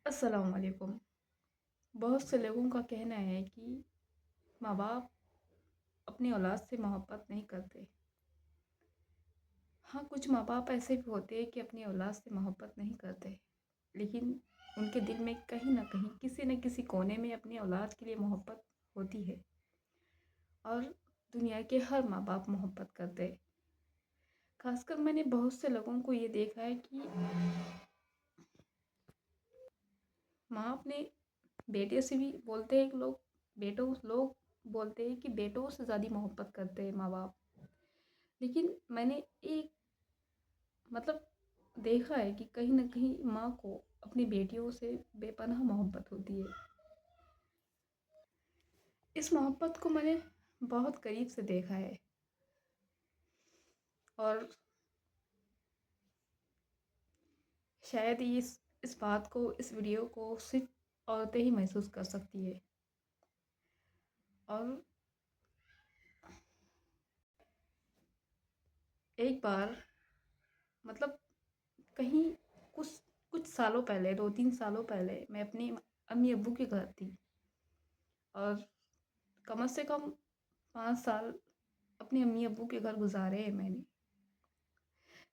अस्सलाम वालेकुम। बहुत से लोगों का कहना है कि माँ बाप अपनी औलाद से मोहब्बत नहीं करते। हाँ, कुछ माँ बाप ऐसे भी होते हैं कि अपनी औलाद से मोहब्बत नहीं करते, लेकिन उनके दिल में कहीं न कहीं, किसी न किसी कोने में अपनी औलाद के लिए मोहब्बत होती है। और दुनिया के हर माँ बाप मोहब्बत करते हैं। ख़ासकर मैंने बहुत से लोगों को ये देखा है कि माँ अपने बेटे से भी बोलते हैं, लोग बोलते हैं कि बेटों से ज़्यादा मोहब्बत करते हैं माँ बाप। लेकिन मैंने एक मतलब देखा है कि कहीं न कहीं माँ को अपनी बेटियों से बेपनाह मोहब्बत होती है। इस मोहब्बत को मैंने बहुत करीब से देखा है। और शायद इस बात को, इस वीडियो को सिर्फ औरतें ही महसूस कर सकती है। और एक बार मतलब कहीं कुछ कुछ सालों पहले, 2-3 सालों पहले मैं अपनी अम्मी अब्बू के घर थी। और कम से कम 5 साल अपनी अम्मी अब्बू के घर गुज़ारे हैं मैंने।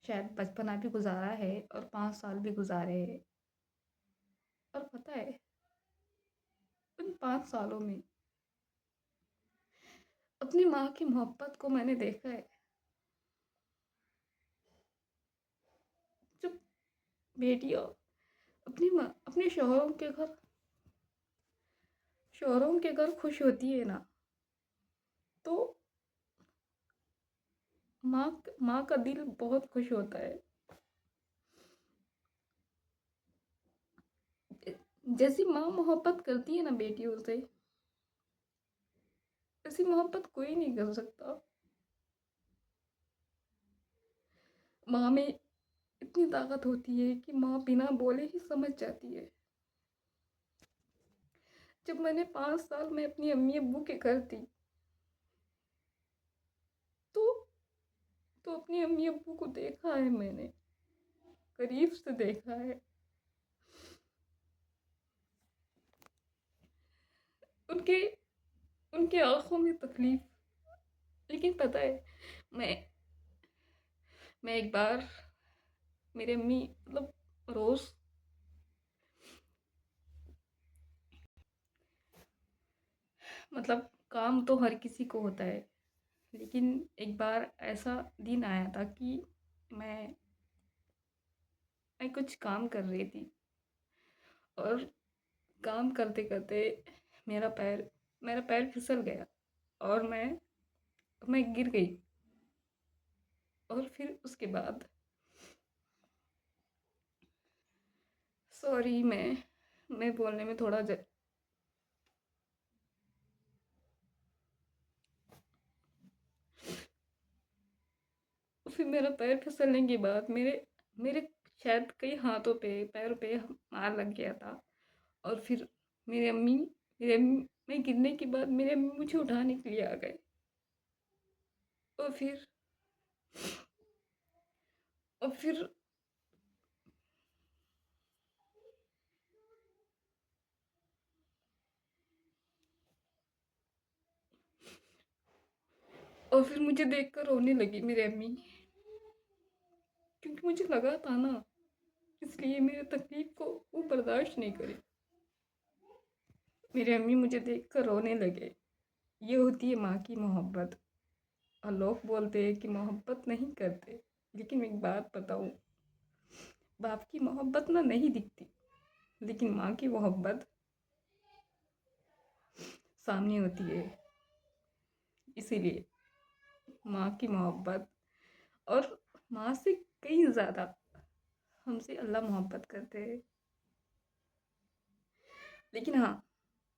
शायद बचपना भी गुज़ारा है और 5 साल भी गुज़ारे हैं। और पता है, उन 5 सालों में अपनी माँ की मोहब्बत को मैंने देखा है। जब बेटियाँ अपने शौहरों के घर खुश होती है ना, तो माँ का दिल बहुत खुश होता है। जैसी माँ मोहब्बत करती है ना बेटियों से, ऐसी मोहब्बत कोई नहीं कर सकता। माँ में इतनी ताकत होती है कि माँ बिना बोले ही समझ जाती है। जब मैंने 5 साल में अपनी अम्मी अब्बू के घर थी, तो अपनी अम्मी अब्बू को देखा है मैंने, करीब से देखा है। उनके उनके आँखों में तकलीफ। लेकिन पता है, मैं एक बार मेरी अम्मी रोज़ काम तो हर किसी को होता है, लेकिन एक बार ऐसा दिन आया था कि मैं कुछ काम कर रही थी। और काम करते-करते मेरा पैर फिसल गया और मैं गिर गई। और फिर उसके बाद सॉरी, मैं बोलने में थोड़ा ज फिर मेरा पैर फिसलने के बाद मेरे मेरे शायद कई हाथों पे, पैरों पे मार लग गया था। और फिर मेरे अम्मी मैं गिरने के बाद मेरे अम्मी मुझे उठाने के लिए आ गए। और फिर और फिर और फिर मुझे देखकर रोने लगी मेरी अम्मी, क्योंकि मुझे लगा था ना, इसलिए मेरी तकलीफ को वो बर्दाश्त नहीं करी। मेरी अम्मी मुझे देखकर रोने लगे। ये होती है माँ की मोहब्बत। और लोग बोलते हैं कि मोहब्बत नहीं करते, लेकिन मैं एक बात बताऊँ, बाप की मोहब्बत ना नहीं दिखती, लेकिन माँ की मोहब्बत सामने होती है। इसीलिए माँ की मोहब्बत, और माँ से कहीं ज़्यादा हमसे अल्लाह मोहब्बत करते हैं। लेकिन हाँ,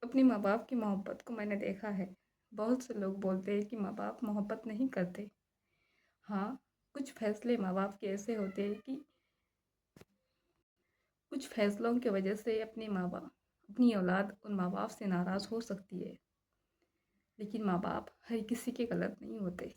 अपने माँ बाप की मोहब्बत को मैंने देखा है। बहुत से लोग बोलते हैं कि माँ बाप मोहब्बत नहीं करते। हाँ, कुछ फैसले माँ बाप के ऐसे होते हैं कि कुछ फैसलों की वजह से अपनी औलाद उन माँ बाप से नाराज़ हो सकती है। लेकिन माँ बाप हर किसी के गलत नहीं होते।